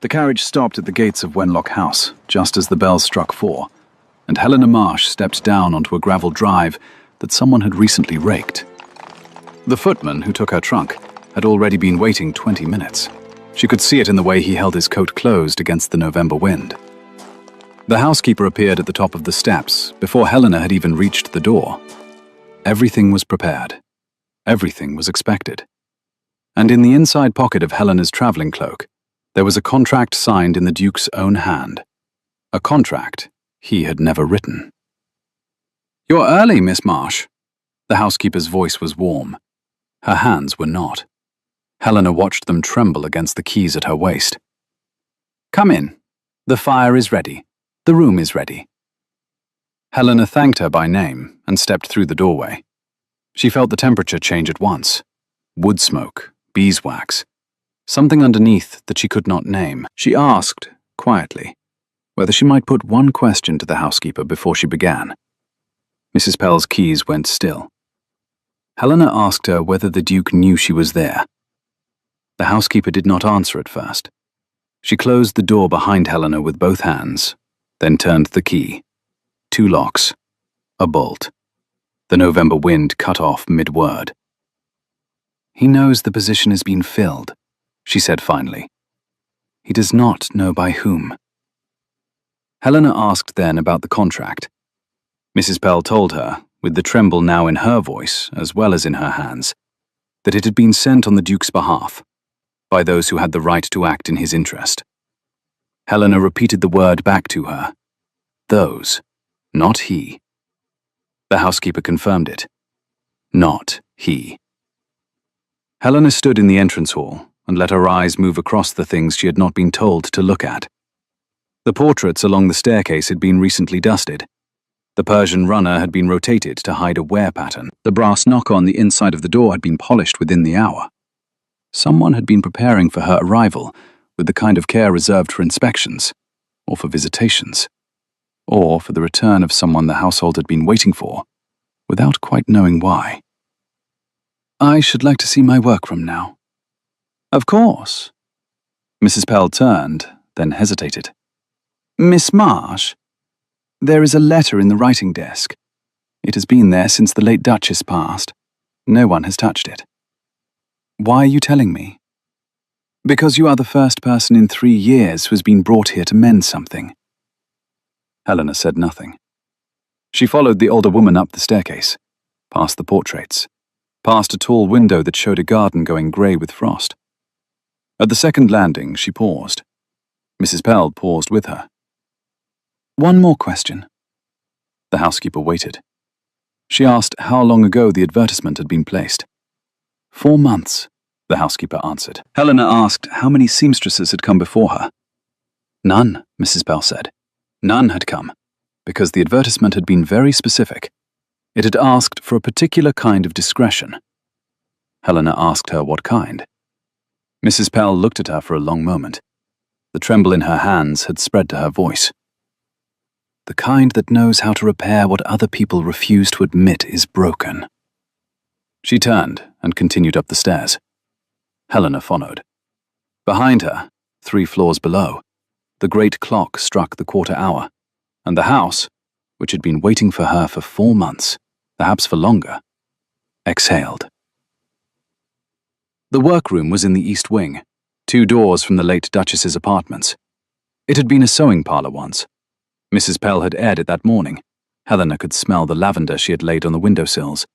The carriage stopped at the gates of Wenlock House, just as the bells struck 4, and Helena Marsh stepped down onto a gravel drive that someone had recently raked. The footman who took her trunk had already been waiting 20 minutes. She could see it in the way he held his coat closed against the November wind. The housekeeper appeared at the top of the steps before Helena had even reached the door. Everything was prepared. Everything was expected. And in the inside pocket of Helena's traveling cloak, there was a contract signed in the Duke's own hand. A contract he had never written. "You're early, Miss Marsh." The housekeeper's voice was warm. Her hands were not. Helena watched them tremble against the keys at her waist. "Come in. The fire is ready. The room is ready." Helena thanked her by name and stepped through the doorway. She felt the temperature change at once. Wood smoke, beeswax, something underneath that she could not name. She asked, quietly, whether she might put one question to the housekeeper before she began. Mrs. Pell's keys went still. Helena asked her whether the Duke knew she was there. The housekeeper did not answer at first. She closed the door behind Helena with both hands, then turned the key. 2 locks. A bolt. The November wind cut off mid-word. "He knows the position has been filled," she said finally. "He does not know by whom." Helena asked then about the contract. Mrs. Pell told her, with the tremble now in her voice as well as in her hands, that it had been sent on the Duke's behalf, by those who had the right to act in his interest. Helena repeated the word back to her. Those, not he. The housekeeper confirmed it. Not he. Helena stood in the entrance hall and let her eyes move across the things she had not been told to look at. The portraits along the staircase had been recently dusted. The Persian runner had been rotated to hide a wear pattern. The brass knocker on the inside of the door had been polished within the hour. Someone had been preparing for her arrival with the kind of care reserved for inspections, or for visitations, or for the return of someone the household had been waiting for, without quite knowing why. "I should like to see my workroom now." "Of course." Mrs. Pell turned, then hesitated. "Miss Marsh, there is a letter in the writing desk. It has been there since the late Duchess passed. No one has touched it." "Why are you telling me?" "Because you are the first person in 3 years who has been brought here to mend something." Helena said nothing. She followed the older woman up the staircase, past the portraits, past a tall window that showed a garden going grey with frost. At the second landing, she paused. Mrs. Pell paused with her. "One more question." The housekeeper waited. She asked how long ago the advertisement had been placed. 4 months, the housekeeper answered. Helena asked how many seamstresses had come before her. None, Mrs. Pell said. None had come, because the advertisement had been very specific. It had asked for a particular kind of discretion. Helena asked her what kind. Mrs. Pell looked at her for a long moment. The tremble in her hands had spread to her voice. "The kind that knows how to repair what other people refuse to admit is broken." She turned and continued up the stairs. Helena followed. Behind her, 3 floors below, the great clock struck the 1/4 hour, and the house, which had been waiting for her for 4 months, perhaps for longer, exhaled. The workroom was in the east wing, 2 doors from the late Duchess's apartments. It had been a sewing parlour once. Mrs. Pell had aired it that morning. Helena could smell the lavender she had laid on the windowsills.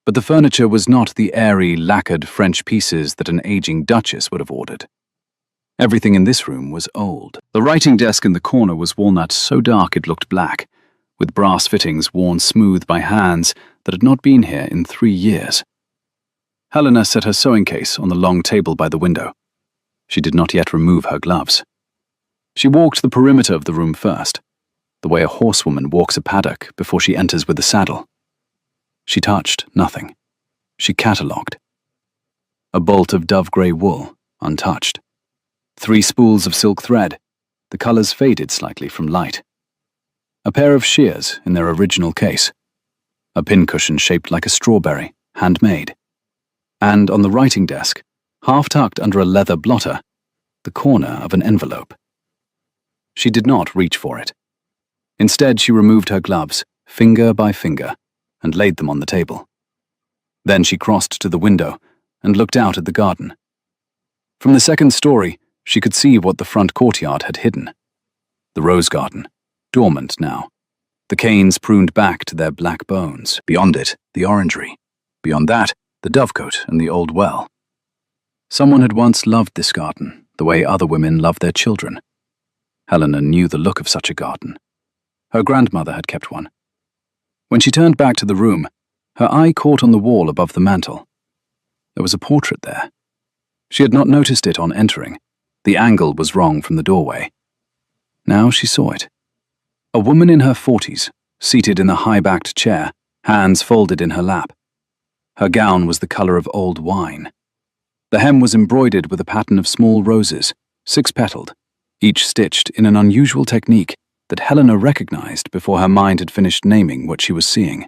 But the furniture was not the airy, lacquered French pieces that an aging Duchess would have ordered. Everything in this room was old. The writing desk in the corner was walnut so dark it looked black, with brass fittings worn smooth by hands that had not been here in 3 years. Helena set her sewing case on the long table by the window. She did not yet remove her gloves. She walked the perimeter of the room first, the way a horsewoman walks a paddock before she enters with the saddle. She touched nothing. She catalogued. A bolt of dove-grey wool, untouched. 3 spools of silk thread, the colours faded slightly from light. A pair of shears in their original case. A pincushion shaped like a strawberry, handmade. And on the writing desk, half tucked under a leather blotter, the corner of an envelope. She did not reach for it. Instead, she removed her gloves, finger by finger, and laid them on the table. Then she crossed to the window and looked out at the garden. From the second story, she could see what the front courtyard had hidden. The rose garden, dormant now. The canes pruned back to their black bones. Beyond it, the orangery. Beyond that, the dovecote and the old well. Someone had once loved this garden, the way other women love their children. Helena knew the look of such a garden. Her grandmother had kept one. When she turned back to the room, her eye caught on the wall above the mantel. There was a portrait there. She had not noticed it on entering. The angle was wrong from the doorway. Now she saw it. A woman in her 40s, seated in a high-backed chair, hands folded in her lap. Her gown was the color of old wine. The hem was embroidered with a pattern of small roses, 6-petaled, each stitched in an unusual technique that Helena recognized before her mind had finished naming what she was seeing.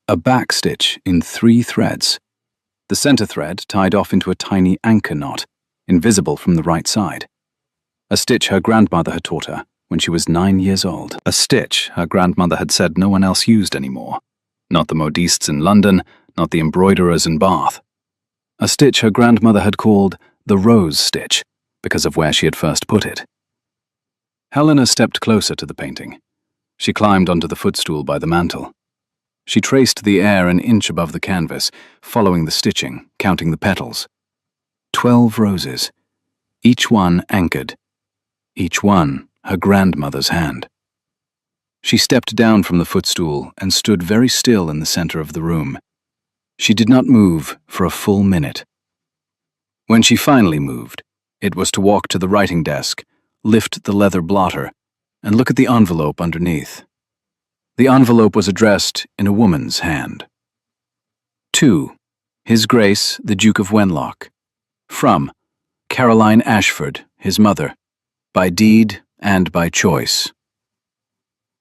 A back stitch in 3 threads. The center thread tied off into a tiny anchor knot, invisible from the right side. A stitch her grandmother had taught her when she was 9 years old. A stitch her grandmother had said no one else used anymore. Not the modistes in London, not the embroiderers in Bath. A stitch her grandmother had called the rose stitch, because of where she had first put it. Helena stepped closer to the painting. She climbed onto the footstool by the mantel. She traced the air an inch above the canvas, following the stitching, counting the petals. 12 roses, each one anchored, each one her grandmother's hand. She stepped down from the footstool and stood very still in the center of the room. She did not move for a full minute. When she finally moved, it was to walk to the writing desk, lift the leather blotter, and look at the envelope underneath. The envelope was addressed in a woman's hand. To His Grace the Duke of Wenlock. From Caroline Ashford, his mother, by deed and by choice.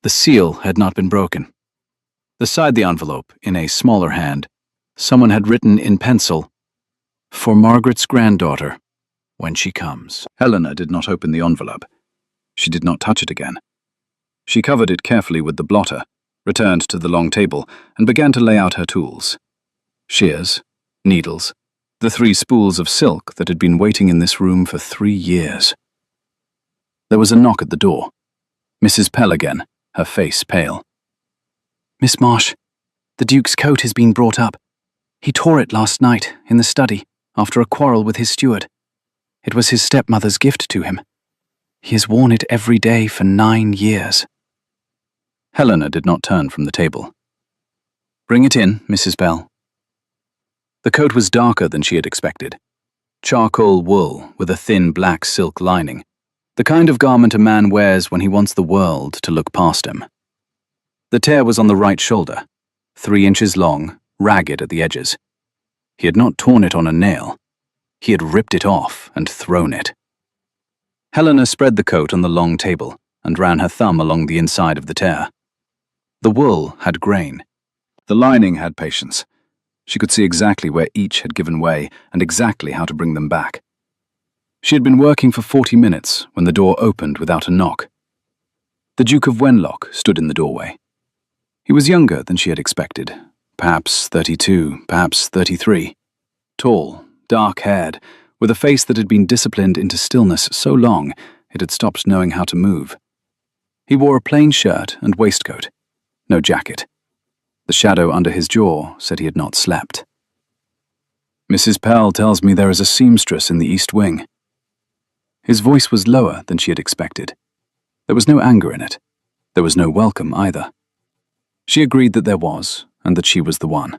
The seal had not been broken. Beside the envelope, in a smaller hand, someone had written in pencil, "For Margaret's granddaughter, when she comes." Helena did not open the envelope. She did not touch it again. She covered it carefully with the blotter, returned to the long table, and began to lay out her tools. Shears, needles, the 3 spools of silk that had been waiting in this room for 3 years. There was a knock at the door. Mrs. Pell again, her face pale. "Miss Marsh, the Duke's coat has been brought up. He tore it last night, in the study, after a quarrel with his steward. It was his stepmother's gift to him. He has worn it every day for 9 years. Helena did not turn from the table. "Bring it in, Mrs. Bell." The coat was darker than she had expected. Charcoal wool with a thin black silk lining, the kind of garment a man wears when he wants the world to look past him. The tear was on the right shoulder, 3 inches long, ragged at the edges. He had not torn it on a nail. He had ripped it off and thrown it. Helena spread the coat on the long table and ran her thumb along the inside of the tear. The wool had grain. The lining had patience. She could see exactly where each had given way and exactly how to bring them back. She had been working for 40 minutes when the door opened without a knock. The Duke of Wenlock stood in the doorway. He was younger than she had expected, perhaps 32, perhaps 33. Tall, dark-haired, with a face that had been disciplined into stillness so long it had stopped knowing how to move. He wore a plain shirt and waistcoat, no jacket. The shadow under his jaw said he had not slept. "Mrs. Pell tells me there is a seamstress in the East Wing." His voice was lower than she had expected. There was no anger in it. There was no welcome either. She agreed that there was, and that she was the one.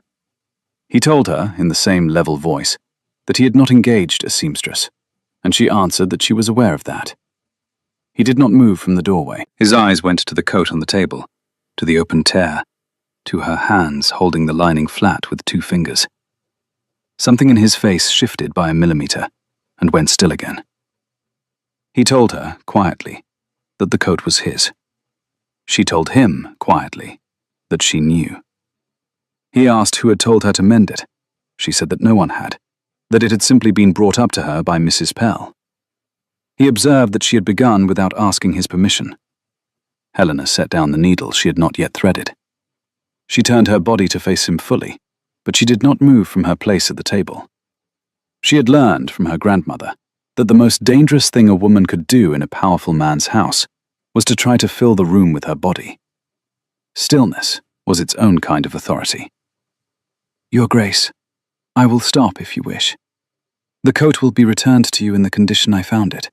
He told her, in the same level voice, that he had not engaged a seamstress, and she answered that she was aware of that. He did not move from the doorway. His eyes went to the coat on the table, to the open tear, to her hands holding the lining flat with 2 fingers. Something in his face shifted by a millimeter and went still again. He told her, quietly, that the coat was his. She told him, quietly, that she knew. He asked who had told her to mend it. She said that no one had, that it had simply been brought up to her by Mrs. Pell. He observed that she had begun without asking his permission. Helena set down the needle she had not yet threaded. She turned her body to face him fully, but she did not move from her place at the table. She had learned from her grandmother that the most dangerous thing a woman could do in a powerful man's house was to try to fill the room with her body. Stillness was its own kind of authority. "Your Grace, I will stop if you wish. The coat will be returned to you in the condition I found it.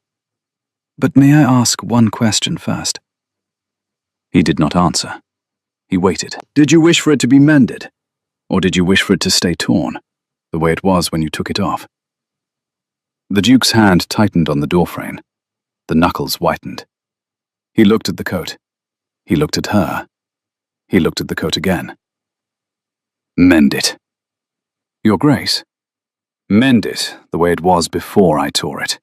But may I ask one question first?" He did not answer. He waited. "Did you wish for it to be mended? Or did you wish for it to stay torn, the way it was when you took it off?" The Duke's hand tightened on the doorframe. The knuckles whitened. He looked at the coat. He looked at her. He looked at the coat again. "Mend it." "Your Grace." "Mend it the way it was before I tore it,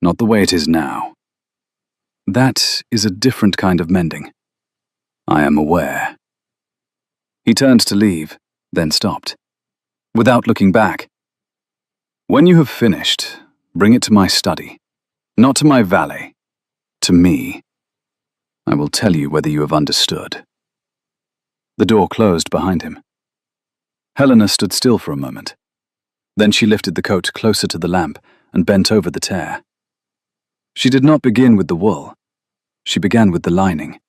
not the way it is now." "That is a different kind of mending." "I am aware." He turned to leave, then stopped. Without looking back, "When you have finished, bring it to my study, not to my valet, to me. I will tell you whether you have understood." The door closed behind him. Helena stood still for a moment. Then she lifted the coat closer to the lamp and bent over the tear. She did not begin with the wool. She began with the lining.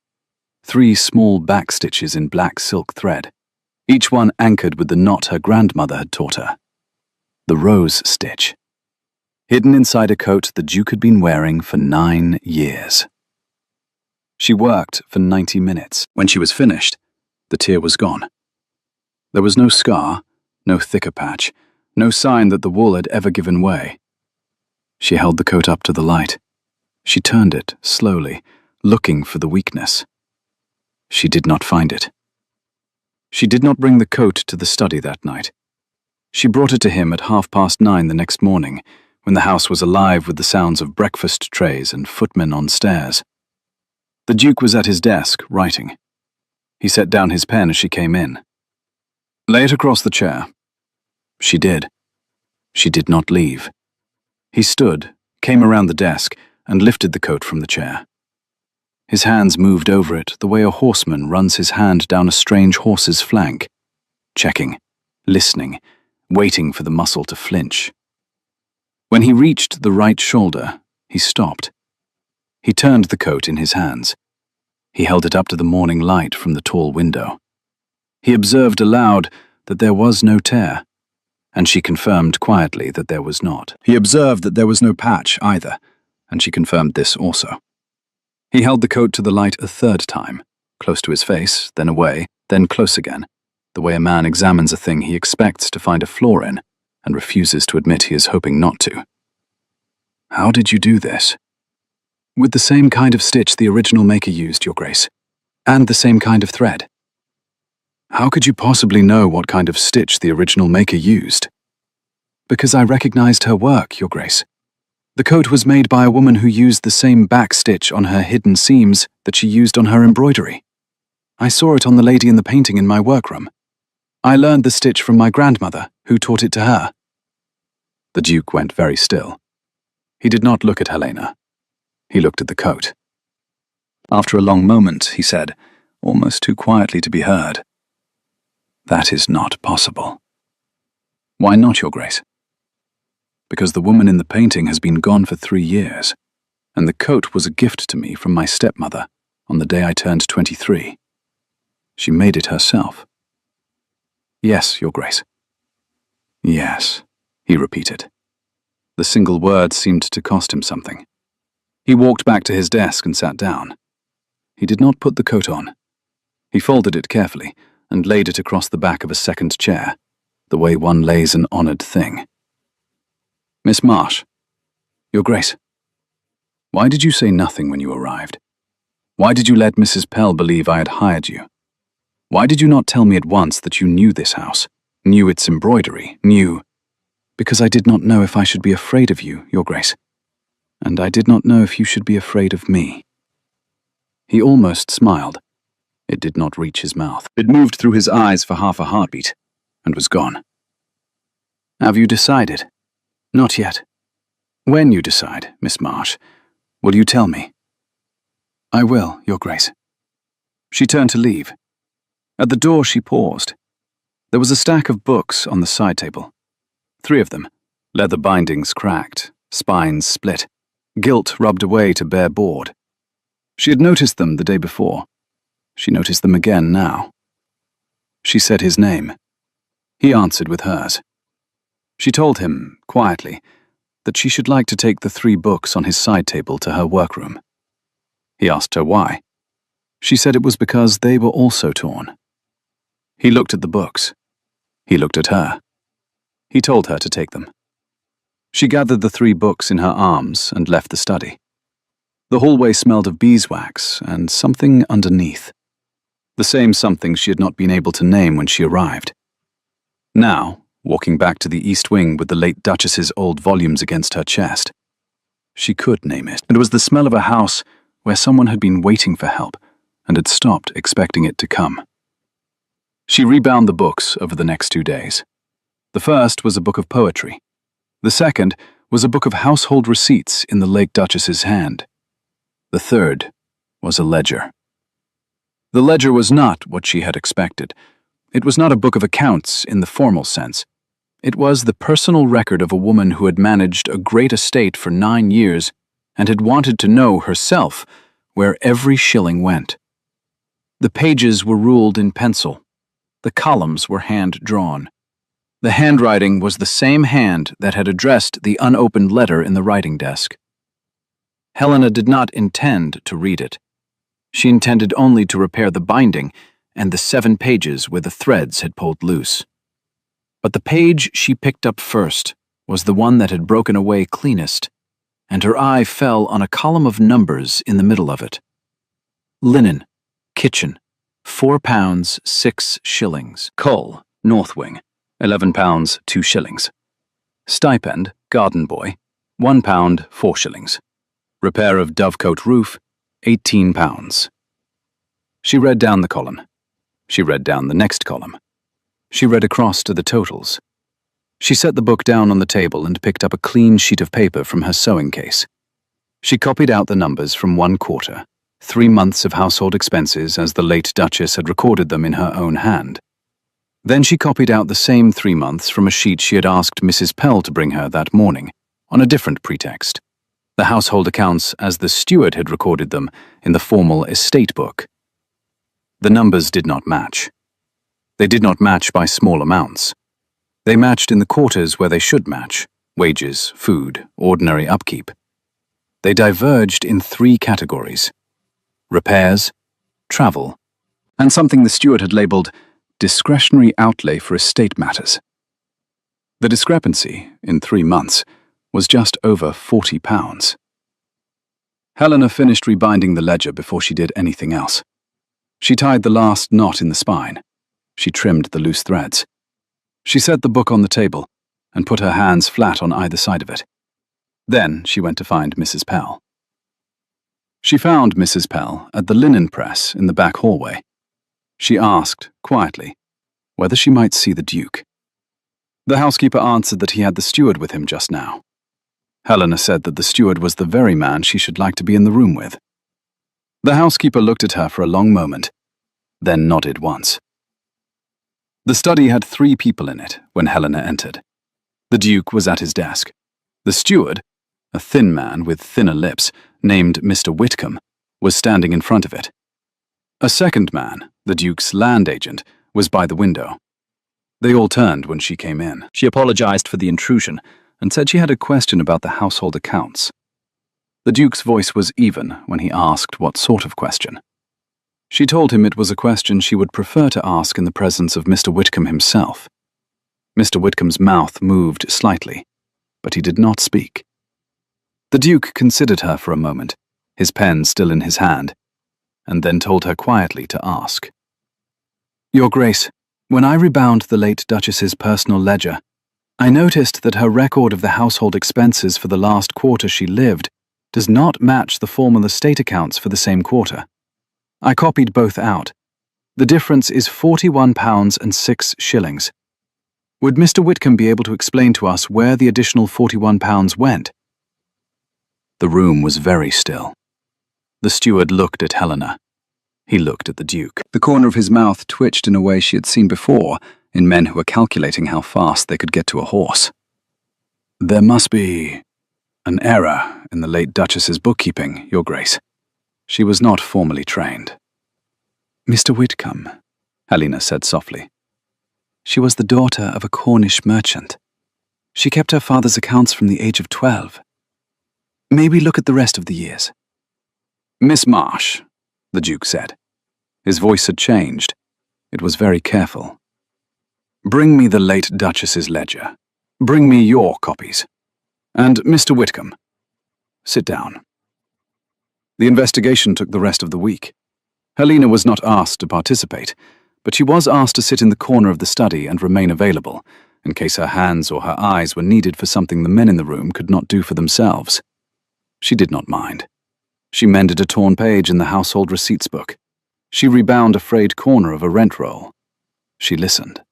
3 small back stitches in black silk thread, each one anchored with the knot her grandmother had taught her. The rose stitch, hidden inside a coat the Duke had been wearing for 9 years. She worked for 90 minutes. When she was finished, the tear was gone. There was no scar, no thicker patch, no sign that the wool had ever given way. She held the coat up to the light. She turned it slowly, looking for the weakness. She did not find it. She did not bring the coat to the study that night. She brought it to him at 9:30 the next morning, when the house was alive with the sounds of breakfast trays and footmen on stairs. The Duke was at his desk, writing. He set down his pen as she came in. "Lay it across the chair." She did. She did not leave. He stood, came around the desk, and lifted the coat from the chair. His hands moved over it the way a horseman runs his hand down a strange horse's flank, checking, listening, waiting for the muscle to flinch. When he reached the right shoulder, he stopped. He turned the coat in his hands. He held it up to the morning light from the tall window. He observed aloud that there was no tear, and she confirmed quietly that there was not. He observed that there was no patch either, and she confirmed this also. He held the coat to the light a 3rd time, close to his face, then away, then close again, the way a man examines a thing he expects to find a flaw in and refuses to admit he is hoping not to. "How did you do this?" "With the same kind of stitch the original maker used, Your Grace, and the same kind of thread." "How could you possibly know what kind of stitch the original maker used?" "Because I recognized her work, Your Grace. The coat was made by a woman who used the same back stitch on her hidden seams that she used on her embroidery. I saw it on the lady in the painting in my workroom. I learned the stitch from my grandmother, who taught it to her." The Duke went very still. He did not look at Helena. He looked at the coat. After a long moment, he said, almost too quietly to be heard, "That is not possible." "Why not, Your Grace?" "Because the woman in the painting has been gone for 3 years, and the coat was a gift to me from my stepmother on the day I turned 23. She made it herself." "Yes, Your Grace." "Yes," he repeated. The single word seemed to cost him something. He walked back to his desk and sat down. He did not put the coat on. He folded it carefully and laid it across the back of a second chair, the way one lays an honored thing. "Miss Marsh." "Your Grace." "Why did you say nothing when you arrived? Why did you let Mrs. Pell believe I had hired you? Why did you not tell me at once that you knew this house, knew its embroidery, knew—" "Because I did not know if I should be afraid of you, Your Grace. And I did not know if you should be afraid of me." He almost smiled. It did not reach his mouth. It moved through his eyes for half a heartbeat, and was gone. "Have you decided?" "Not yet." "When you decide, Miss Marsh, Will you tell me?" "I will, Your Grace." She turned to leave. At the door she paused. There was a stack of books on the side table. 3 of them, leather bindings cracked, spines split, gilt rubbed away to bare board. She had noticed them the day before. She noticed them again now. She said his name. He answered with hers. She told him, quietly, that she should like to take the 3 books on his side table to her workroom. He asked her why. She said it was because they were also torn. He looked at the books. He looked at her. He told her to take them. She gathered the 3 books in her arms and left the study. The hallway smelled of beeswax and something underneath. The same something she had not been able to name when she arrived. Now, walking back to the East Wing with the late Duchess's old volumes against her chest, she could name it. It was the smell of a house where someone had been waiting for help and had stopped expecting it to come. She rebound the books over the next 2 days. The first was a book of poetry. The second was a book of household receipts in the late Duchess's hand. The third was a ledger. The ledger was not what she had expected. It was not a book of accounts in the formal sense. It was the personal record of a woman who had managed a great estate for 9 years and had wanted to know herself where every shilling went. The pages were ruled in pencil. The columns were hand-drawn. The handwriting was the same hand that had addressed the unopened letter in the writing desk. Helena did not intend to read it. She intended only to repair the binding and the 7 pages where the threads had pulled loose. But the page she picked up first was the one that had broken away cleanest, and her eye fell on a column of numbers in the middle of it. Linen, kitchen, £4 6 shillings. Coal, North Wing, £11 2 shillings. Stipend, garden boy, £1 4 shillings. Repair of dovecote roof, £18. She read down the column. She read down the next column. She read across to the totals. She set the book down on the table and picked up a clean sheet of paper from her sewing case. She copied out the numbers from 1 quarter, 3 months of household expenses as the late Duchess had recorded them in her own hand. Then she copied out the same 3 months from a sheet she had asked Mrs. Pell to bring her that morning, on a different pretext. The household accounts as the steward had recorded them in the formal estate book. The numbers did not match. They did not match by small amounts. They matched in the quarters where they should match: wages, food, ordinary upkeep. They diverged in 3 categories: repairs, travel, and something the steward had labelled discretionary outlay for estate matters. The discrepancy, in 3 months, was just over £40. Helena finished rebinding the ledger before she did anything else. She tied the last knot in the spine. She trimmed the loose threads. She set the book on the table and put her hands flat on either side of it. Then she went to find Mrs. Pell. She found Mrs. Pell at the linen press in the back hallway. She asked, quietly, whether she might see the Duke. The housekeeper answered that he had the steward with him just now. Helena said that the steward was the very man she should like to be in the room with. The housekeeper looked at her for a long moment, then nodded once. The study had 3 people in it when Helena entered. The Duke was at his desk. The steward, a thin man with thinner lips, named Mr. Whitcomb, was standing in front of it. A second man, the Duke's land agent, was by the window. They all turned when she came in. She apologized for the intrusion and said she had a question about the household accounts. The Duke's voice was even when he asked what sort of question. She told him it was a question she would prefer to ask in the presence of Mr. Whitcomb himself. Mr. Whitcomb's mouth moved slightly, but he did not speak. The Duke considered her for a moment, his pen still in his hand, and then told her quietly to ask. "Your Grace, when I rebound the late Duchess's personal ledger, I noticed that her record of the household expenses for the last quarter she lived does not match the formal estate accounts for the same quarter. I copied both out. The difference is £41 and 6 shillings. Would Mr. Whitcomb be able to explain to us where the additional £41 went?" The room was very still. The steward looked at Helena. He looked at the Duke. The corner of his mouth twitched in a way she had seen before in men who were calculating how fast they could get to a horse. "There must be an error in the late Duchess's bookkeeping, Your Grace. She was not formally trained." "Mr. Whitcomb," Helena said softly. "She was the daughter of a Cornish merchant. She kept her father's accounts from the age of 12. Maybe look at the rest of the years." "Miss Marsh," the Duke said. His voice had changed. It was very careful. "Bring me the late Duchess's ledger. Bring me your copies. And Mr. Whitcomb, sit down." The investigation took the rest of the week. Helena was not asked to participate, but she was asked to sit in the corner of the study and remain available, in case her hands or her eyes were needed for something the men in the room could not do for themselves. She did not mind. She mended a torn page in the household receipts book. She rebound a frayed corner of a rent roll. She listened.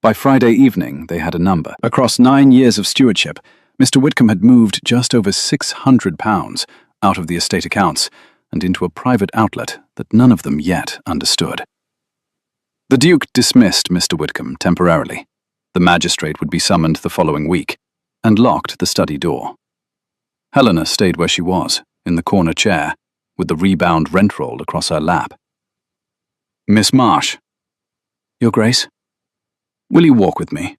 By Friday evening, they had a number. Across 9 years of stewardship, Mr. Whitcomb had moved just over £600 out of the estate accounts and into a private outlet that none of them yet understood. The Duke dismissed Mr. Whitcomb temporarily. The magistrate would be summoned the following week, and locked the study door. Helena stayed where she was, in the corner chair, with the rebound rent roll across her lap. "Miss Marsh." "Your Grace?" "Will you walk with me?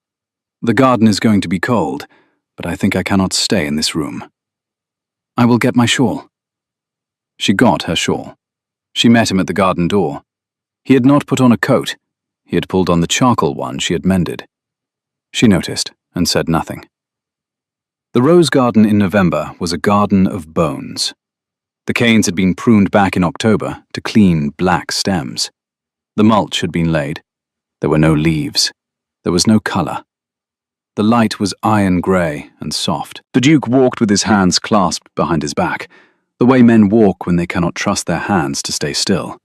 The garden is going to be cold, but I think I cannot stay in this room." "I will get my shawl." She got her shawl. She met him at the garden door. He had not put on a coat. He had pulled on the charcoal one she had mended. She noticed and said nothing. The rose garden in November was a garden of bones. The canes had been pruned back in October to clean black stems. The mulch had been laid. There were no leaves. There was no colour. The light was iron grey and soft. The Duke walked with his hands clasped behind his back, the way men walk when they cannot trust their hands to stay still.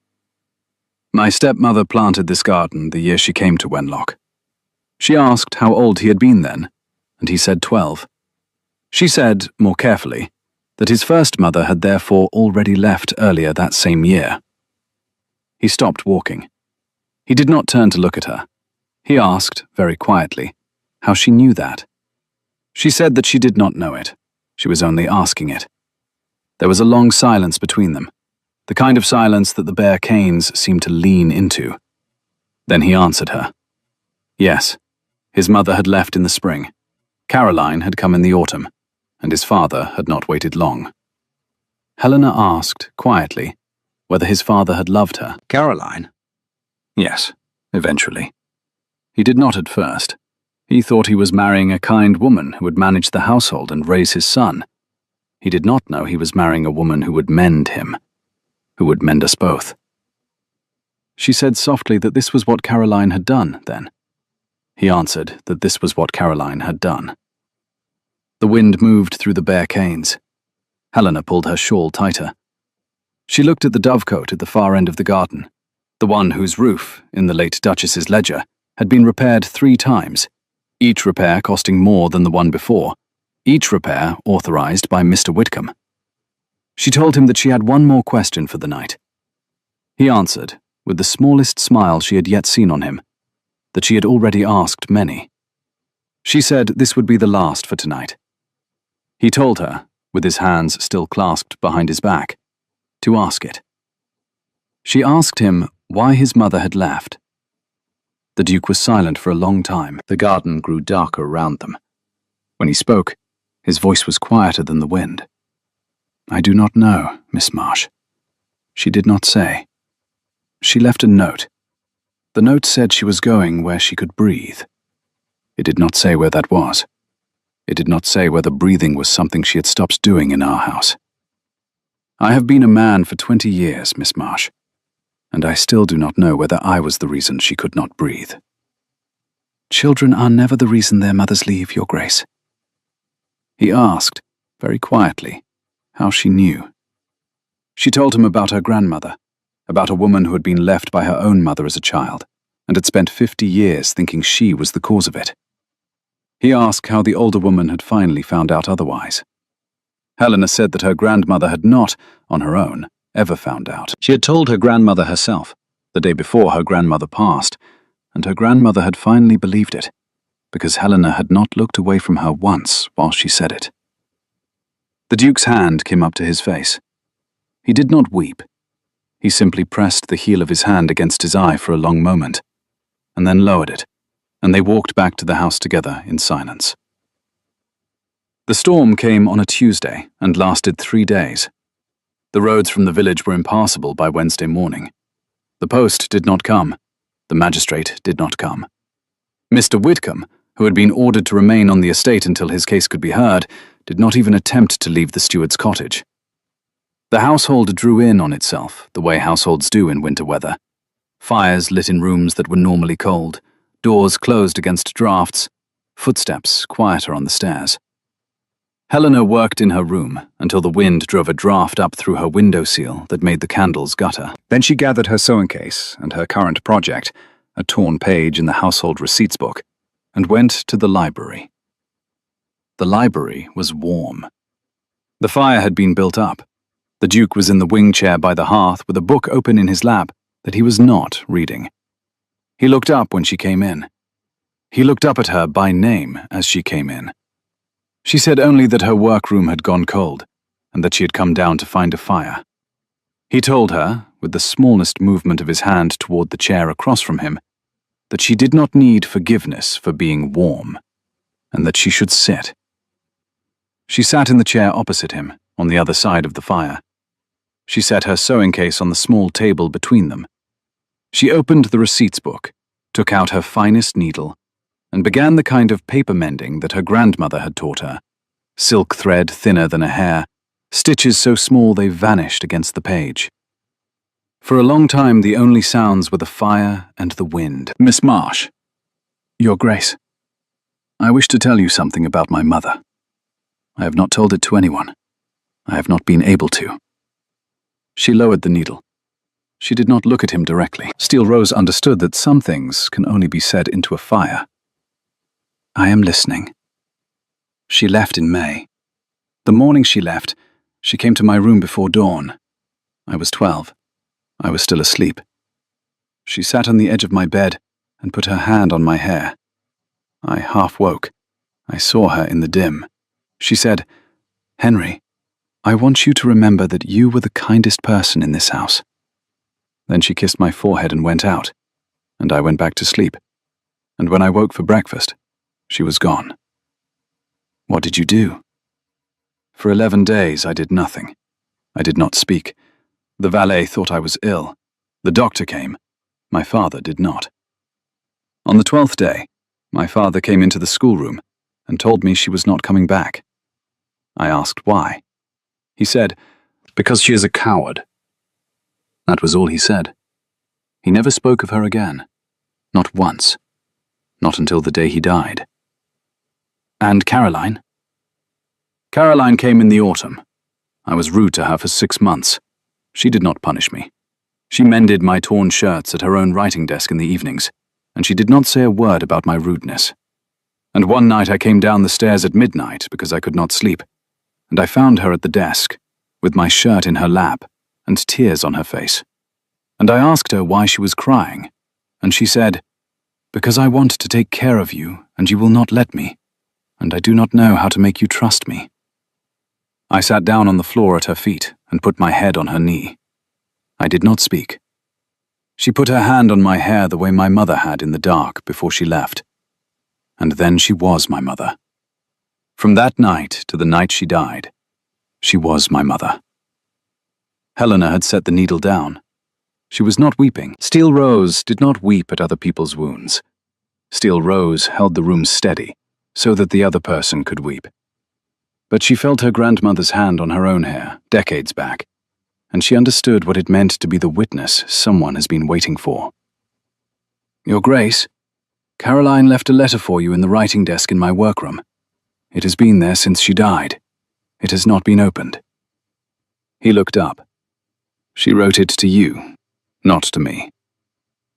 "My stepmother planted this garden the year she came to Wenlock." She asked how old he had been then, and he said 12. She said, more carefully, that his first mother had therefore already left earlier that same year. He stopped walking. He did not turn to look at her. He asked, very quietly, how she knew that. She said that she did not know it. She was only asking it. There was a long silence between them, the kind of silence that the bare canes seemed to lean into. Then he answered her. Yes, his mother had left in the spring. Caroline had come in the autumn, and his father had not waited long. Helena asked, quietly, whether his father had loved her. Caroline? Yes, eventually. He did not at first. He thought he was marrying a kind woman who would manage the household and raise his son. He did not know he was marrying a woman who would mend him, who would mend us both. She said softly that this was what Caroline had done, then. He answered that this was what Caroline had done. The wind moved through the bare canes. Helena pulled her shawl tighter. She looked at the dovecote at the far end of the garden, the one whose roof, in the late Duchess's ledger, had been repaired 3 times, each repair costing more than the one before, each repair authorized by Mr. Whitcomb. She told him that she had one more question for the night. He answered, with the smallest smile she had yet seen on him, that she had already asked many. She said this would be the last for tonight. He told her, with his hands still clasped behind his back, to ask it. She asked him why his mother had left. The Duke was silent for a long time. The garden grew darker around them. When he spoke, his voice was quieter than the wind. I do not know, Miss Marsh. She did not say. She left a note. The note said she was going where she could breathe. It did not say where that was. It did not say whether breathing was something she had stopped doing in our house. I have been a man for 20 years, Miss Marsh, and I still do not know whether I was the reason she could not breathe. Children are never the reason their mothers leave, Your Grace. He asked, very quietly, how she knew. She told him about her grandmother, about a woman who had been left by her own mother as a child, and had spent 50 years thinking she was the cause of it. He asked how the older woman had finally found out otherwise. Helena said that her grandmother had not, on her own, ever found out. She had told her grandmother herself, the day before her grandmother passed, and her grandmother had finally believed it, because Helena had not looked away from her once while she said it. The Duke's hand came up to his face. He did not weep. He simply pressed the heel of his hand against his eye for a long moment, and then lowered it, and they walked back to the house together in silence. The storm came on a Tuesday and lasted 3 days. The roads from the village were impassable by Wednesday morning. The post did not come. The magistrate did not come. Mr. Whitcomb, who had been ordered to remain on the estate until his case could be heard, did not even attempt to leave the steward's cottage. The household drew in on itself, the way households do in winter weather. Fires lit in rooms that were normally cold, doors closed against draughts, footsteps quieter on the stairs. Helena worked in her room until the wind drove a draught up through her window sill that made the candles gutter. Then she gathered her sewing case and her current project, a torn page in the household receipts book, and went to the library. The library was warm. The fire had been built up. The Duke was in the wing chair by the hearth with a book open in his lap that he was not reading. He looked up when she came in. He looked up at her by name as she came in. She said only that her workroom had gone cold, and that she had come down to find a fire. He told her, with the smallest movement of his hand toward the chair across from him, that she did not need forgiveness for being warm, and that she should sit. She sat in the chair opposite him, on the other side of the fire. She set her sewing case on the small table between them. She opened the receipts book, took out her finest needle, and began the kind of paper mending that her grandmother had taught her. Silk thread thinner than a hair, stitches so small they vanished against the page. For a long time the only sounds were the fire and the wind. Miss Marsh, Your Grace, I wish to tell you something about my mother. I have not told it to anyone. I have not been able to. She lowered the needle. She did not look at him directly. Steele Rose understood that some things can only be said into a fire. I am listening. She left in May. The morning she left, she came to my room before dawn. I was 12. I was still asleep. She sat on the edge of my bed and put her hand on my hair. I half woke. I saw her in the dim. She said, Henry, I want you to remember that you were the kindest person in this house. Then she kissed my forehead and went out, and I went back to sleep. And when I woke for breakfast, she was gone. What did you do? For 11 days I did nothing. I did not speak. The valet thought I was ill. The doctor came. My father did not. On the 12th day, my father came into the schoolroom and told me she was not coming back. I asked why. He said, because she is a coward. That was all he said. He never spoke of her again. Not once. Not until the day he died. And Caroline? Caroline came in the autumn. I was rude to her for 6 months. She did not punish me. She mended my torn shirts at her own writing desk in the evenings, and she did not say a word about my rudeness. And one night I came down the stairs at midnight because I could not sleep, and I found her at the desk, with my shirt in her lap and tears on her face. And I asked her why she was crying, and she said, because I want to take care of you, and you will not let me, and I do not know how to make you trust me. I sat down on the floor at her feet and put my head on her knee. I did not speak. She put her hand on my hair the way my mother had in the dark before she left. And then she was my mother. From that night to the night she died, she was my mother. Helena had set the needle down. She was not weeping. Steele Rose did not weep at other people's wounds. Steele Rose held the room steady so that the other person could weep. But she felt her grandmother's hand on her own hair, decades back, and she understood what it meant to be the witness someone has been waiting for. Your Grace, Caroline left a letter for you in the writing desk in my workroom. It has been there since she died. It has not been opened. He looked up. She wrote it to you, not to me.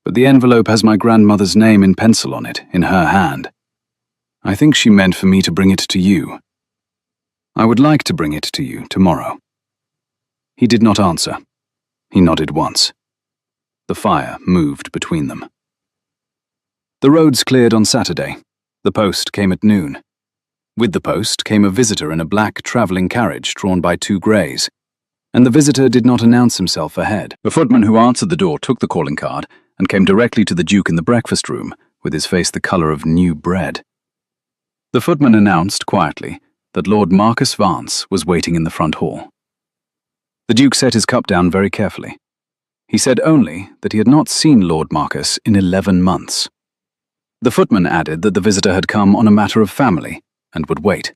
But the envelope has my grandmother's name in pencil on it, in her hand. I think she meant for me to bring it to you. I would like to bring it to you tomorrow." He did not answer. He nodded once. The fire moved between them. The roads cleared on Saturday. The post came at noon. With the post came a visitor in a black travelling carriage drawn by 2 greys, and the visitor did not announce himself ahead. The footman who answered the door took the calling card and came directly to the Duke in the breakfast room, with his face the colour of new bread. The footman announced quietly that Lord Marcus Vance was waiting in the front hall. The Duke set his cup down very carefully. He said only that he had not seen Lord Marcus in 11 months. The footman added that the visitor had come on a matter of family and would wait.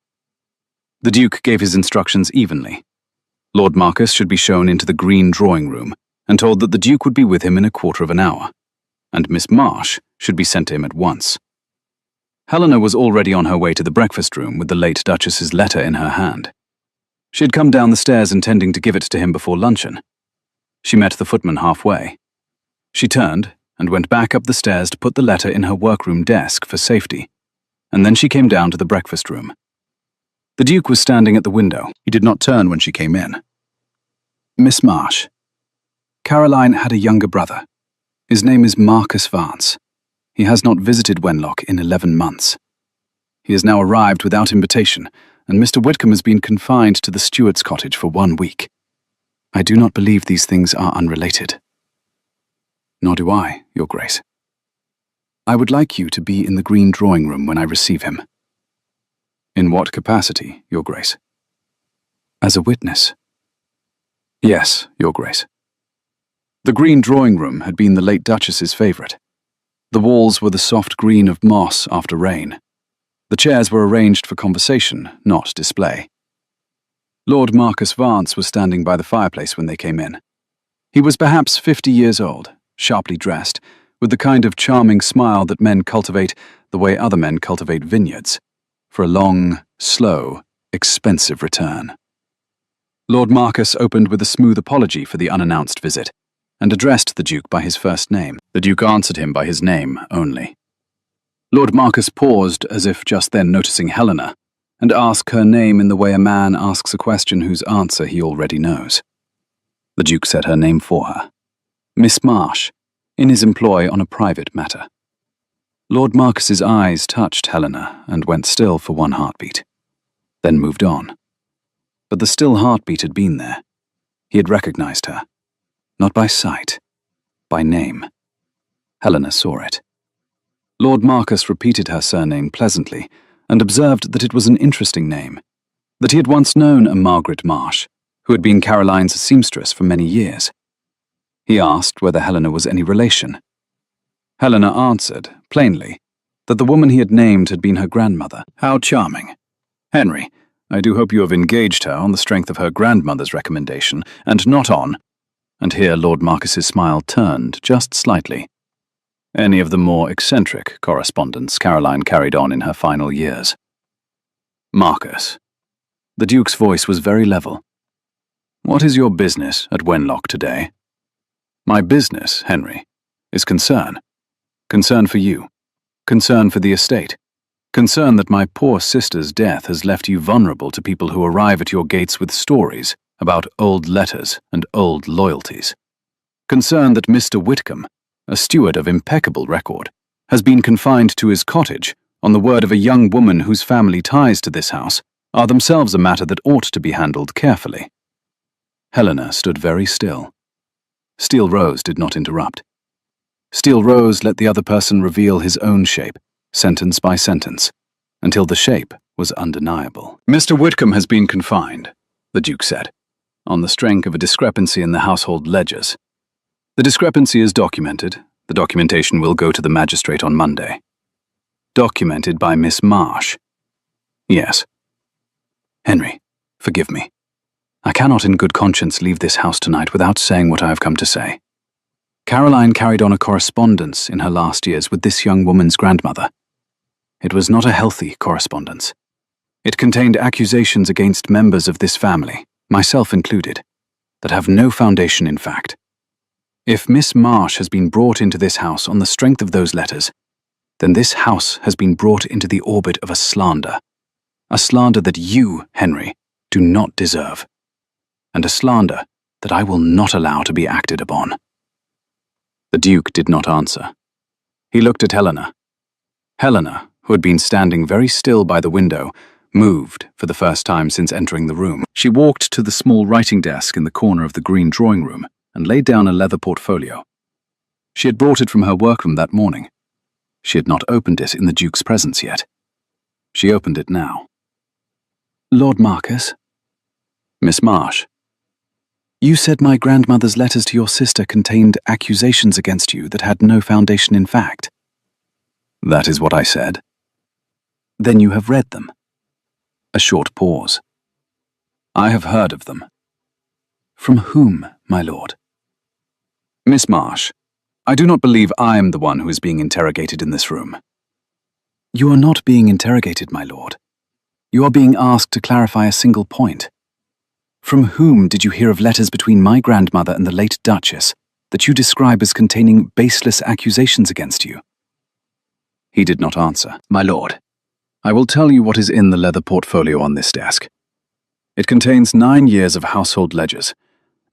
The Duke gave his instructions evenly. Lord Marcus should be shown into the green drawing room and told that the Duke would be with him in a quarter of an hour, and Miss Marsh should be sent to him at once. Helena was already on her way to the breakfast room with the late Duchess's letter in her hand. She had come down the stairs intending to give it to him before luncheon. She met the footman halfway. She turned and went back up the stairs to put the letter in her workroom desk for safety, and then she came down to the breakfast room. The Duke was standing at the window. He did not turn when she came in. "Miss Marsh, Caroline had a younger brother. His name is Marcus Vance. He has not visited Wenlock in 11 months. He has now arrived without invitation, and Mr. Whitcomb has been confined to the steward's cottage for 1 week. I do not believe these things are unrelated." "Nor do I, Your Grace. I would like you to be in the green drawing room when I receive him." "In what capacity, Your Grace?" "As a witness." "Yes, Your Grace." The green drawing room had been the late Duchess's favourite. The walls were the soft green of moss after rain. The chairs were arranged for conversation, not display. Lord Marcus Vance was standing by the fireplace when they came in. He was perhaps 50 years old, sharply dressed, with the kind of charming smile that men cultivate the way other men cultivate vineyards, for a long, slow, expensive return. Lord Marcus opened with a smooth apology for the unannounced visit, and addressed the Duke by his first name. The Duke answered him by his name only. Lord Marcus paused as if just then noticing Helena, and asked her name in the way a man asks a question whose answer he already knows. The Duke said her name for her. Miss Marsh, in his employ on a private matter. Lord Marcus's eyes touched Helena and went still for 1 heartbeat, then moved on. But the still heartbeat had been there. He had recognized her, not by sight, by name. Helena saw it. Lord Marcus repeated her surname pleasantly, and observed that it was an interesting name, that he had once known a Margaret Marsh, who had been Caroline's seamstress for many years. He asked whether Helena was any relation. Helena answered, plainly, that the woman he had named had been her grandmother. "How charming. Henry, I do hope you have engaged her on the strength of her grandmother's recommendation, and not on—" and here Lord Marcus's smile turned just slightly. "Any of the more eccentric correspondence Caroline carried on in her final years." "Marcus." The Duke's voice was very level. "What is your business at Wenlock today?" "My business, Henry, is concern. Concern for you. Concern for the estate. Concern that my poor sister's death has left you vulnerable to people who arrive at your gates with stories about old letters and old loyalties. Concern that Mr. Whitcomb, a steward of impeccable record, has been confined to his cottage on the word of a young woman whose family ties to this house are themselves a matter that ought to be handled carefully." Helena stood very still. Steel Rose did not interrupt. Steel Rose let the other person reveal his own shape, sentence by sentence, until the shape was undeniable. "Mr. Whitcomb has been confined," the Duke said, "on the strength of a discrepancy in the household ledgers. The discrepancy is documented. The documentation will go to the magistrate on Monday." "Documented by Miss Marsh?" "Yes." "Henry, forgive me. I cannot in good conscience leave this house tonight without saying what I have come to say. Caroline carried on a correspondence in her last years with this young woman's grandmother. It was not a healthy correspondence. It contained accusations against members of this family, myself included, that have no foundation in fact. If Miss Marsh has been brought into this house on the strength of those letters, then this house has been brought into the orbit of a slander that you, Henry, do not deserve, and a slander that I will not allow to be acted upon." The Duke did not answer. He looked at Helena. Helena, who had been standing very still by the window, moved for the first time since entering the room. She walked to the small writing desk in the corner of the green drawing room and laid down a leather portfolio. She had brought it from her workroom that morning. She had not opened it in the Duke's presence yet. She opened it now. "Lord Marcus?" "Miss Marsh." "You said my grandmother's letters to your sister contained accusations against you that had no foundation in fact." "That is what I said." "Then you have read them?" A short pause. "I have heard of them." "From whom, my lord?" "Miss Marsh, I do not believe I am the one who is being interrogated in this room." "You are not being interrogated, my lord. You are being asked to clarify a single point. From whom did you hear of letters between my grandmother and the late Duchess that you describe as containing baseless accusations against you?" He did not answer. "My lord, I will tell you what is in the leather portfolio on this desk. It contains 9 years of household ledgers,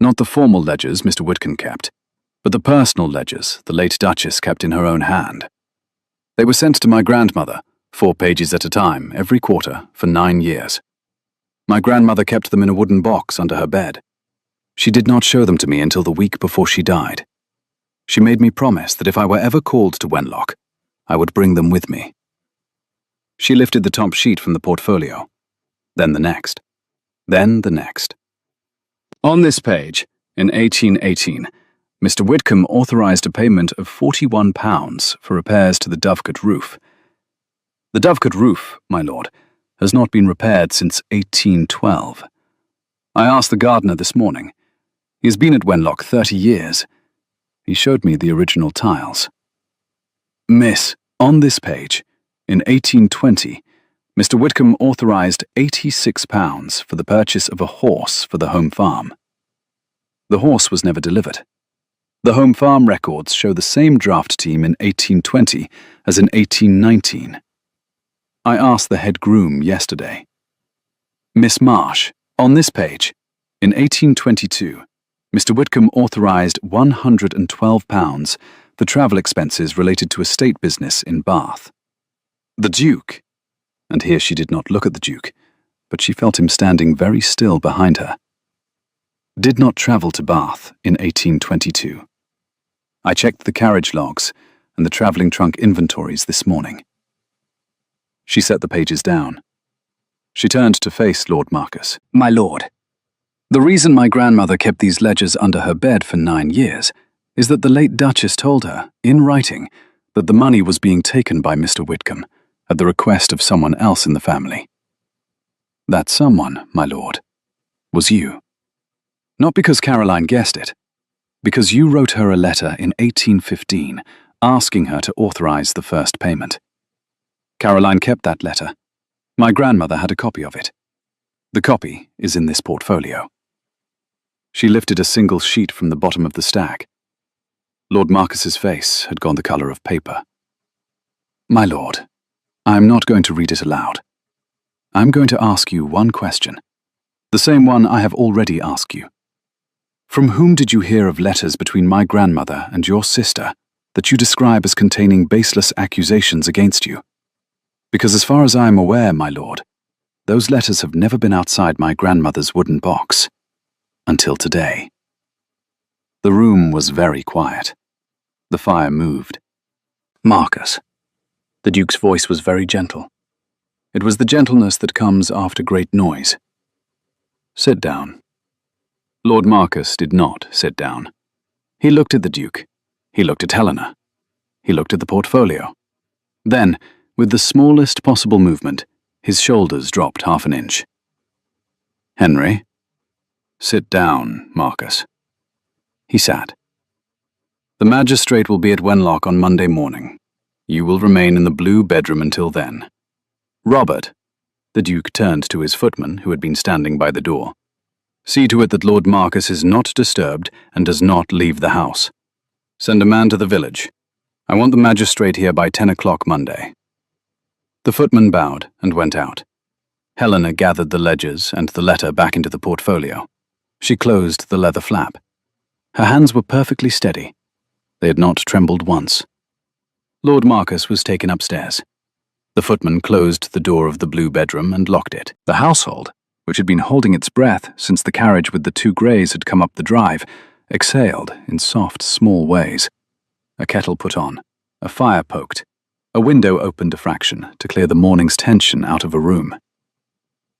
not the formal ledgers Mr. Whitcomb kept, but the personal ledgers the late Duchess kept in her own hand. They were sent to my grandmother, 4 pages at a time, every quarter, for 9 years. My grandmother kept them in a wooden box under her bed. She did not show them to me until the week before she died. She made me promise that if I were ever called to Wenlock, I would bring them with me." She lifted the top sheet from the portfolio, then the next, then the next. "On this page, in 1818, Mr. Whitcomb authorized a payment of £41 for repairs to the Dovecote roof. The Dovecote roof, my lord, has not been repaired since 1812. I asked the gardener this morning. He has been at Wenlock 30 years. He showed me the original tiles. Miss, on this page, in 1820, Mr. Whitcomb authorized £86 for the purchase of a horse for the home farm. The horse was never delivered. The home farm records show the same draft team in 1820 as in 1819. I asked the head groom yesterday. Miss Marsh, on this page, in 1822, Mr. Whitcomb authorized £112 for travel expenses related to estate business in Bath. The Duke," and here she did not look at the Duke, but she felt him standing very still behind her, "did not travel to Bath in 1822. I checked the carriage logs and the travelling trunk inventories this morning." She set the pages down. She turned to face Lord Marcus. "My lord, the reason my grandmother kept these ledgers under her bed for 9 years is that the late Duchess told her, in writing, that the money was being taken by Mr. Whitcomb at the request of someone else in the family. That someone, my lord, was you. Not because Caroline guessed it, because you wrote her a letter in 1815 asking her to authorize the first payment. Caroline kept that letter. My grandmother had a copy of it. The copy is in this portfolio." She lifted a single sheet from the bottom of the stack. Lord Marcus's face had gone the color of paper. "My lord, I am not going to read it aloud. I am going to ask you one question, the same one I have already asked you. From whom did you hear of letters between my grandmother and your sister that you describe as containing baseless accusations against you? Because as far as I am aware, my lord, those letters have never been outside my grandmother's wooden box. Until today." The room was very quiet. The fire moved. "Marcus." The Duke's voice was very gentle. It was the gentleness that comes after great noise. "Sit down." Lord Marcus did not sit down. He looked at the Duke. He looked at Helena. He looked at the portfolio. Then, with the smallest possible movement, his shoulders dropped half an inch. "Henry." "Sit down, Marcus." He sat. "The magistrate will be at Wenlock on Monday morning. You will remain in the blue bedroom until then. Robert," the Duke turned to his footman who had been standing by the door, "see to it that Lord Marcus is not disturbed and does not leave the house. Send a man to the village. I want the magistrate here by 10 o'clock Monday." The footman bowed and went out. Helena gathered the ledgers and the letter back into the portfolio. She closed the leather flap. Her hands were perfectly steady. They had not trembled once. Lord Marcus was taken upstairs. The footman closed the door of the blue bedroom and locked it. The household, which had been holding its breath since the carriage with the 2 greys had come up the drive, exhaled in soft, small ways. A kettle put on, a fire poked, a window opened a fraction to clear the morning's tension out of a room.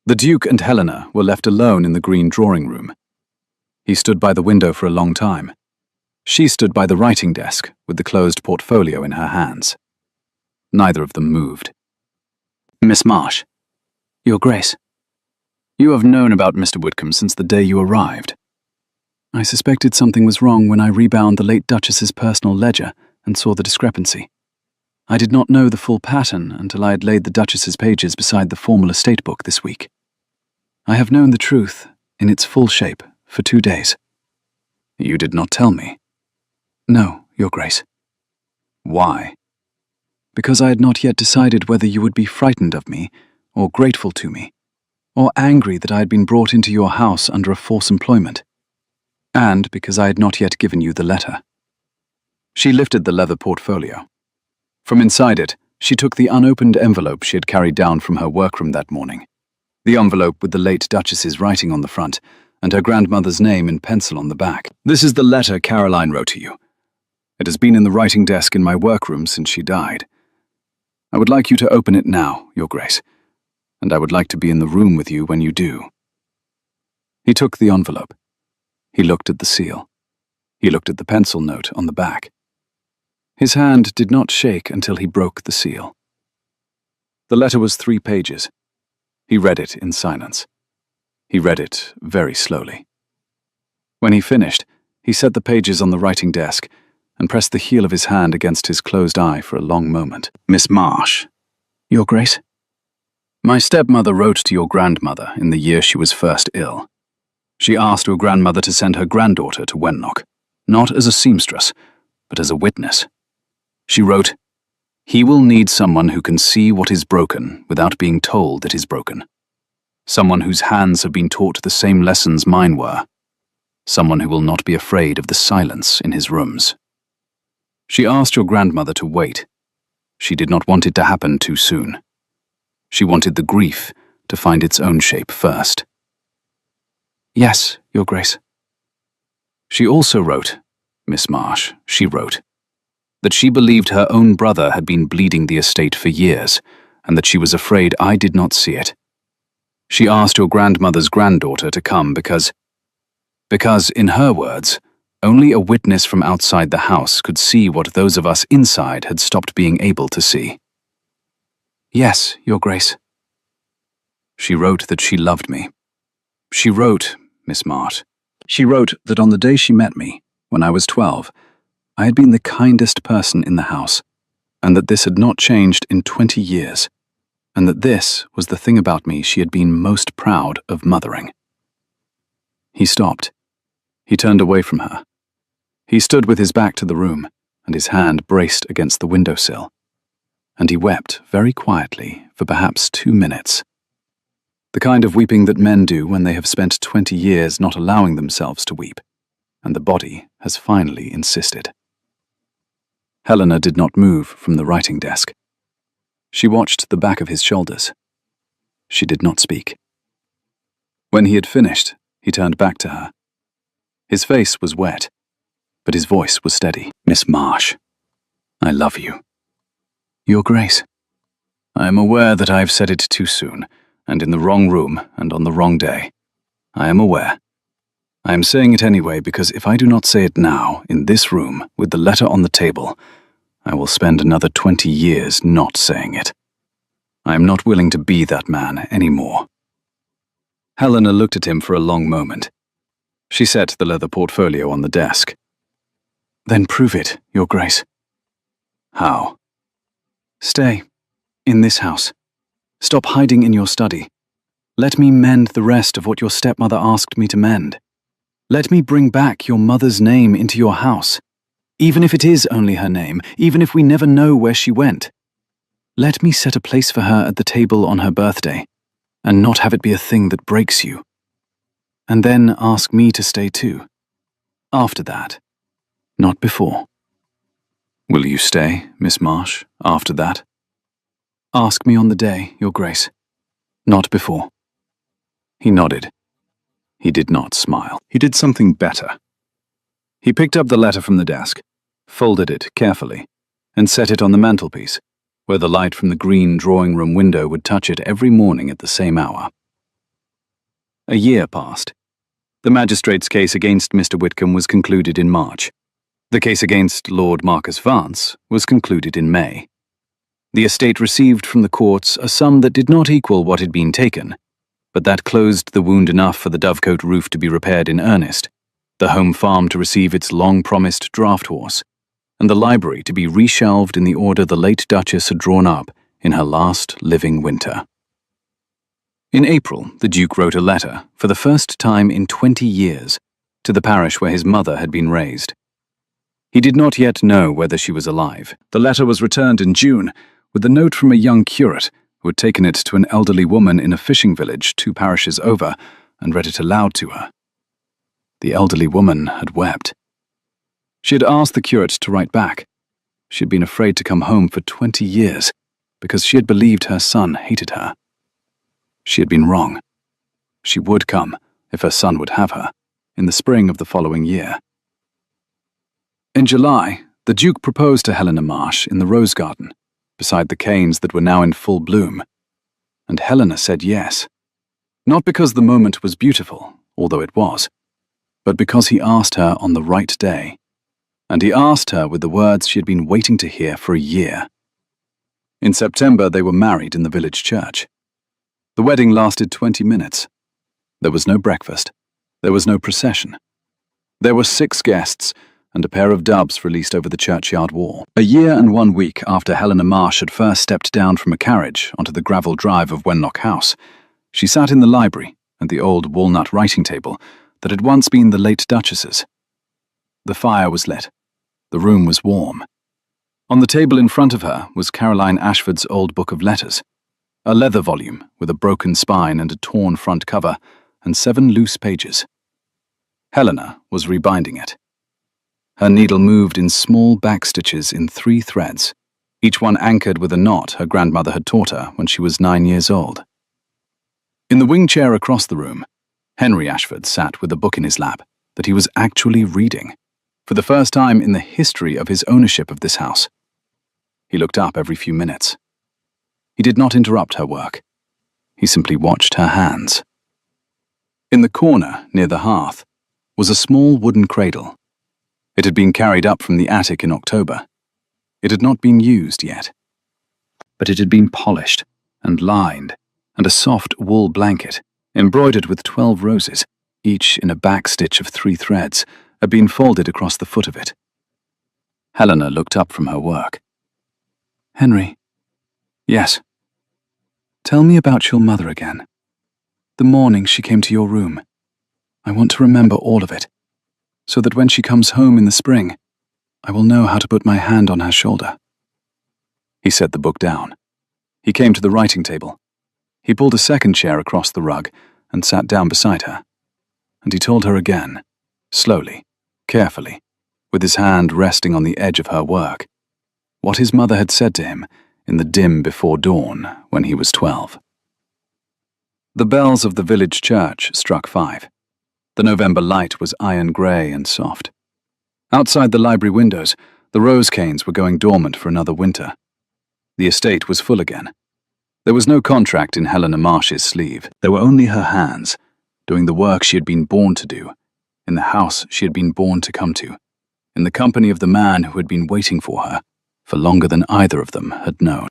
The Duke and Helena were left alone in the green drawing room. He stood by the window for a long time. She stood by the writing desk with the closed portfolio in her hands. Neither of them moved. "Miss Marsh, Your Grace, you have known about Mr. Whitcomb since the day you arrived." "I suspected something was wrong when I rebound the late Duchess's personal ledger and saw the discrepancy. I did not know the full pattern until I had laid the Duchess's pages beside the formal estate book this week. I have known the truth, in its full shape, for 2 days." "You did not tell me." "No, Your Grace." "Why?" "Because I had not yet decided whether you would be frightened of me, or grateful to me, or angry that I had been brought into your house under a false employment. And because I had not yet given you the letter." She lifted the leather portfolio. From inside it, she took the unopened envelope she had carried down from her workroom that morning. The envelope with the late Duchess's writing on the front, and her grandmother's name in pencil on the back. "This is the letter Caroline wrote to you. It has been in the writing desk in my workroom since she died. I would like you to open it now, Your Grace, and I would like to be in the room with you when you do." He took the envelope. He looked at the seal. He looked at the pencil note on the back. His hand did not shake until he broke the seal. The letter was 3 pages. He read it in silence. He read it very slowly. When he finished, he set the pages on the writing desk and pressed the heel of his hand against his closed eye for a long moment. "Miss Marsh." "Your Grace?" "My stepmother wrote to your grandmother in the year she was first ill. She asked your grandmother to send her granddaughter to Wenlock, not as a seamstress, but as a witness. She wrote, 'He will need someone who can see what is broken without being told it is broken. Someone whose hands have been taught the same lessons mine were. Someone who will not be afraid of the silence in his rooms.' She asked your grandmother to wait. She did not want it to happen too soon. She wanted the grief to find its own shape first." "Yes, Your Grace." She also wrote, Miss Marsh, she wrote, that she believed her own brother had been bleeding the estate for years, and that she was afraid I did not see it. She asked your grandmother's granddaughter to come because, in her words, only a witness from outside the house could see what those of us inside had stopped being able to see." "Yes, Your Grace." She wrote that she loved me. She wrote, Miss Marsh, she wrote that on the day she met me, when I was 12, I had been the kindest person in the house, and that this had not changed in 20 years, and that this was the thing about me she had been most proud of mothering. He stopped. He turned away from her. He stood with his back to the room, and his hand braced against the windowsill. And he wept very quietly for perhaps 2 minutes. The kind of weeping that men do when they have spent 20 years not allowing themselves to weep, and the body has finally insisted. Helena did not move from the writing desk. She watched the back of his shoulders. She did not speak. When he had finished, he turned back to her. His face was wet, but his voice was steady. "Miss Marsh, I love you." "Your Grace." "I am aware that I have said it too soon, and in the wrong room and on the wrong day. I am aware. I am saying it anyway because if I do not say it now, in this room, with the letter on the table, I will spend another 20 years not saying it. I am not willing to be that man anymore." Helena looked at him for a long moment. She set the leather portfolio on the desk. "Then prove it, Your Grace." "How?" "Stay. In this house. Stop hiding in your study. Let me mend the rest of what your stepmother asked me to mend. Let me bring back your mother's name into your house, even if it is only her name, even if we never know where she went. Let me set a place for her at the table on her birthday. and not have it be a thing that breaks you. And then ask me to stay too. After that, not before. Will you stay, Miss Marsh, after that? Ask me on the day, Your Grace. Not before. He nodded. He did not smile. He did something better. He picked up the letter from the desk, folded it carefully, and set it on the mantelpiece, where the light from the green drawing-room window would touch it every morning at the same hour. A year passed. The magistrate's case against Mr. Whitcomb was concluded in March. The case against Lord Marcus Vance was concluded in May. The estate received from the courts a sum that did not equal what had been taken, but that closed the wound enough for the Dovecote roof to be repaired in earnest, the home farm to receive its long-promised draft horse, and the library to be reshelved in the order the late Duchess had drawn up in her last living winter. In April, the Duke wrote a letter, for the first time in 20 years, to the parish where his mother had been raised. He did not yet know whether she was alive. The letter was returned in June, with a note from a young curate who had taken it to an elderly woman in a fishing village 2 parishes over and read it aloud to her. The elderly woman had wept. She had asked the curate to write back. She had been afraid to come home for 20 years because she had believed her son hated her. She had been wrong. She would come, if her son would have her, in the spring of the following year. In July, the Duke proposed to Helena Marsh in the rose garden, beside the canes that were now in full bloom, and Helena said yes. Not because the moment was beautiful, although it was, but because he asked her on the right day, and he asked her with the words she had been waiting to hear for a year. In September, they were married in the village church. The wedding lasted 20 minutes. There was no breakfast. There was no procession. There were 6 guests, and a pair of doves released over the churchyard wall. A year and 1 week after Helena Marsh had first stepped down from a carriage onto the gravel drive of Wenlock House, she sat in the library at the old walnut writing table that had once been the late Duchess's. The fire was lit. The room was warm. On the table in front of her was Caroline Ashford's old book of letters, a leather volume with a broken spine and a torn front cover and 7 loose pages. Helena was rebinding it. Her needle moved in small back stitches in 3 threads, each one anchored with a knot her grandmother had taught her when she was 9 years old. In the wing chair across the room, Henry Ashford sat with a book in his lap that he was actually reading, for the first time in the history of his ownership of this house. He looked up every few minutes. He did not interrupt her work. He simply watched her hands. In the corner, near the hearth, was a small wooden cradle. It had been carried up from the attic in October. It had not been used yet. But it had been polished and lined, and a soft wool blanket, embroidered with 12 roses, each in a back stitch of 3 threads, had been folded across the foot of it. Helena looked up from her work. "Henry." "Yes." "Tell me about your mother again. The morning she came to your room. I want to remember all of it, so that when she comes home in the spring, I will know how to put my hand on her shoulder." He set the book down. He came to the writing table. He pulled a second chair across the rug and sat down beside her. And he told her again, slowly, carefully, with his hand resting on the edge of her work, what his mother had said to him in the dim before dawn when he was 12. The bells of the village church struck 5. The November light was iron grey and soft. Outside the library windows, the rose canes were going dormant for another winter. The estate was full again. There was no contract in Helena Marsh's sleeve. There were only her hands, doing the work she had been born to do, in the house she had been born to come to, in the company of the man who had been waiting for her for longer than either of them had known.